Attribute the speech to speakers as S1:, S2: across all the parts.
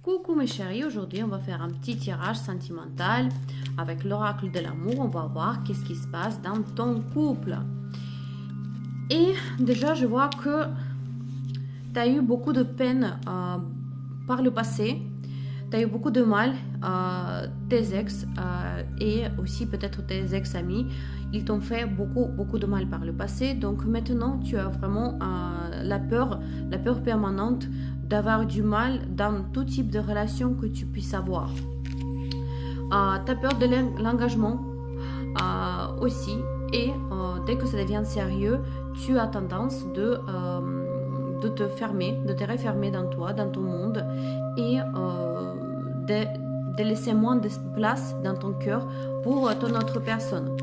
S1: Coucou mes chéris, aujourd'hui on va faire un petit tirage sentimental avec l'oracle de l'amour. On va voir qu'est-ce qui se passe dans ton couple. Et déjà je vois que tu as eu beaucoup de peine par le passé. Tu as eu beaucoup de mal, tes ex et aussi peut-être tes ex-amis. Ils t'ont fait beaucoup de mal par le passé. Donc maintenant tu as vraiment la peur permanente d'avoir du mal dans tout type de relation que tu puisses avoir. Tu as peur de l'engagement aussi. Et dès que ça devient sérieux, tu as tendance de te fermer, de te refermer dans toi, dans ton monde et de laisser moins de place dans ton cœur pour ton autre personne.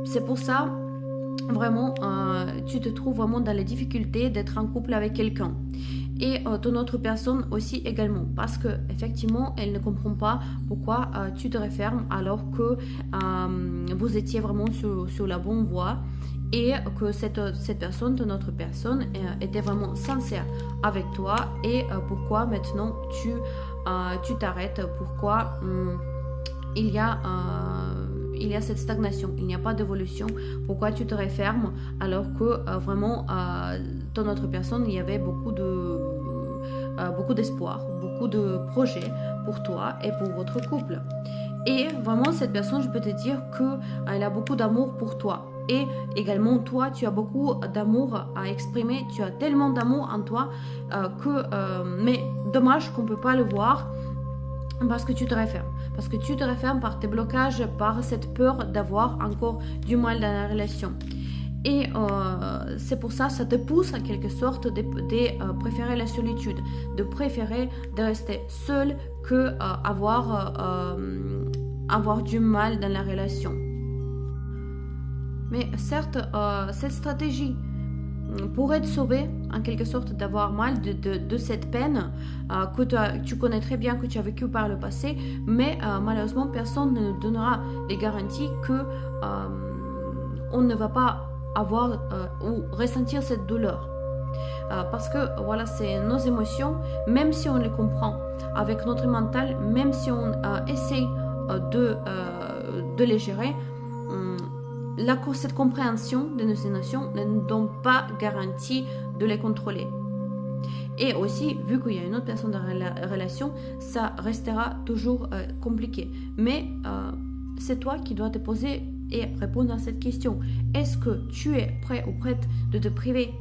S1: C'est pour ça, vraiment, tu te trouves vraiment dans les difficultés d'être en couple avec quelqu'un. Et ton autre personne aussi également, parce que effectivement elle ne comprend pas pourquoi tu te refermes alors que vous étiez vraiment sur la bonne voie et que cette personne, ton autre personne, était vraiment sincère avec toi. Et pourquoi maintenant tu t'arrêtes, pourquoi il y a cette stagnation, il n'y a pas d'évolution, pourquoi tu te refermes alors que vraiment ton autre personne, il y avait beaucoup d'espoir, beaucoup de projets pour toi et pour votre couple. Et vraiment cette personne, je peux te dire qu'elle a beaucoup d'amour pour toi. Et également toi, tu as beaucoup d'amour à exprimer, tu as tellement d'amour en toi mais dommage qu'on ne peut pas le voir. Parce que tu te refermes. Parce que tu te refermes par tes blocages, par cette peur d'avoir encore du mal dans la relation. Et c'est pour ça te pousse en quelque sorte de préférer la solitude, de préférer de rester seul que avoir du mal dans la relation. Mais certes, cette stratégie pourrait te sauver en quelque sorte d'avoir mal de cette peine que tu connais très bien, que tu as vécu par le passé, mais malheureusement personne ne donnera les garanties que on ne va pas avoir ou ressentir cette douleur, parce que voilà, c'est nos émotions, même si on les comprend avec notre mental, même si on essaye de les gérer, cette compréhension de nos émotions ne nous donne pas garantie de les contrôler. Et aussi, vu qu'il y a une autre personne dans la relation, ça restera toujours compliqué. Mais c'est toi qui dois te poser et répondre à cette question. Est-ce que tu es prêt ou prête de te priver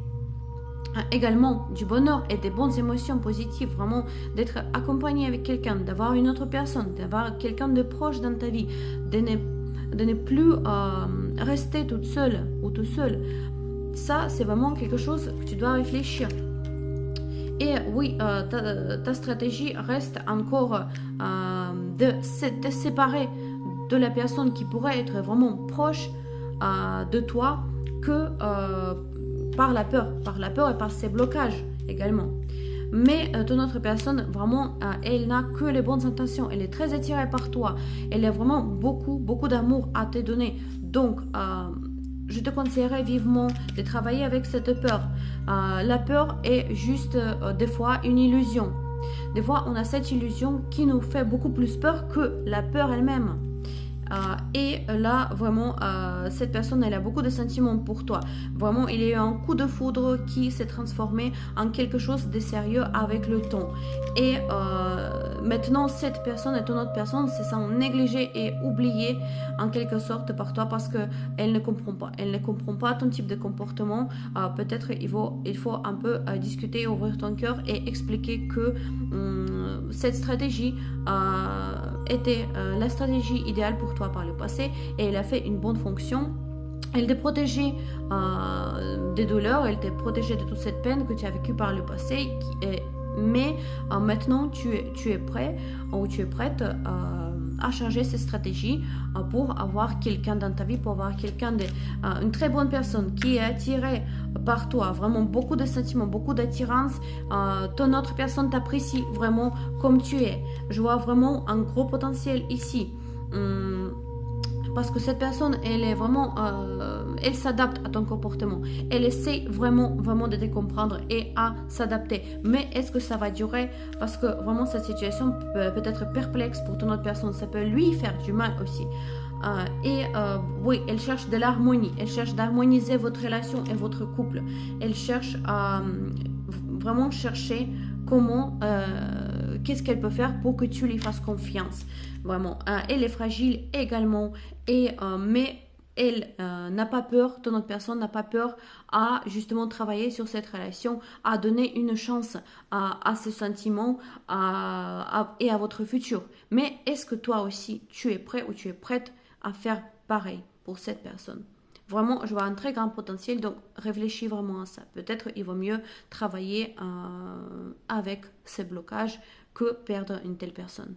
S1: également du bonheur et des bonnes émotions positives, vraiment d'être accompagné avec quelqu'un, d'avoir une autre personne, d'avoir quelqu'un de proche dans ta vie, de ne plus rester toute seule ou tout seul? Ça, c'est vraiment quelque chose que tu dois réfléchir. Et oui, ta stratégie reste encore de te séparer de la personne qui pourrait être vraiment proche de toi que par la peur et par ses blocages également. Mais ton autre personne, vraiment, elle n'a que les bonnes intentions. Elle est très attirée par toi. Elle a vraiment beaucoup d'amour à te donner. Donc, je te conseillerais vivement de travailler avec cette peur. La peur est juste des fois une illusion. Des fois, on a cette illusion qui nous fait beaucoup plus peur que la peur elle-même. Et là, vraiment, cette personne, elle a beaucoup de sentiments pour toi. Vraiment, il y a eu un coup de foudre qui s'est transformé en quelque chose de sérieux avec le temps. Et maintenant, cette personne et ton autre personne se sentent négligées et oubliées en quelque sorte par toi parce qu'elle ne comprend pas. Elle ne comprend pas ton type de comportement. Peut-être il faut un peu discuter, ouvrir ton cœur et expliquer que cette stratégie était la stratégie idéale pour toi par le passé et elle a fait une bonne fonction. Elle t'a protégé des douleurs, elle t'a protégé de toute cette peine que tu as vécue par le passé, mais maintenant tu es prêt ou tu es prête à changer cette stratégie pour avoir quelqu'un dans ta vie, pour avoir une très bonne personne qui est attirée par toi, vraiment beaucoup de sentiments, beaucoup d'attirance. Ton autre personne t'apprécie vraiment comme tu es. Je vois vraiment un gros potentiel ici. parce que cette personne, elle est vraiment, elle s'adapte à ton comportement. Elle essaie vraiment de te comprendre et à s'adapter. Mais est-ce que ça va durer? Parce que vraiment, cette situation peut être perplexe pour ton autre personne. Ça peut lui faire du mal aussi. Oui, elle cherche de l'harmonie. Elle cherche d'harmoniser votre relation et votre couple. Elle cherche à vraiment chercher comment, qu'est-ce qu'elle peut faire pour que tu lui fasses confiance. Vraiment, elle est fragile également, mais elle n'a pas peur, ton autre personne n'a pas peur à justement travailler sur cette relation, à donner une chance à ses sentiments et à votre futur. Mais est-ce que toi aussi, tu es prêt ou tu es prête à faire pareil pour cette personne? Vraiment, je vois un très grand potentiel, donc réfléchis vraiment à ça. Peut-être il vaut mieux travailler avec ces blocages que perdre une telle personne.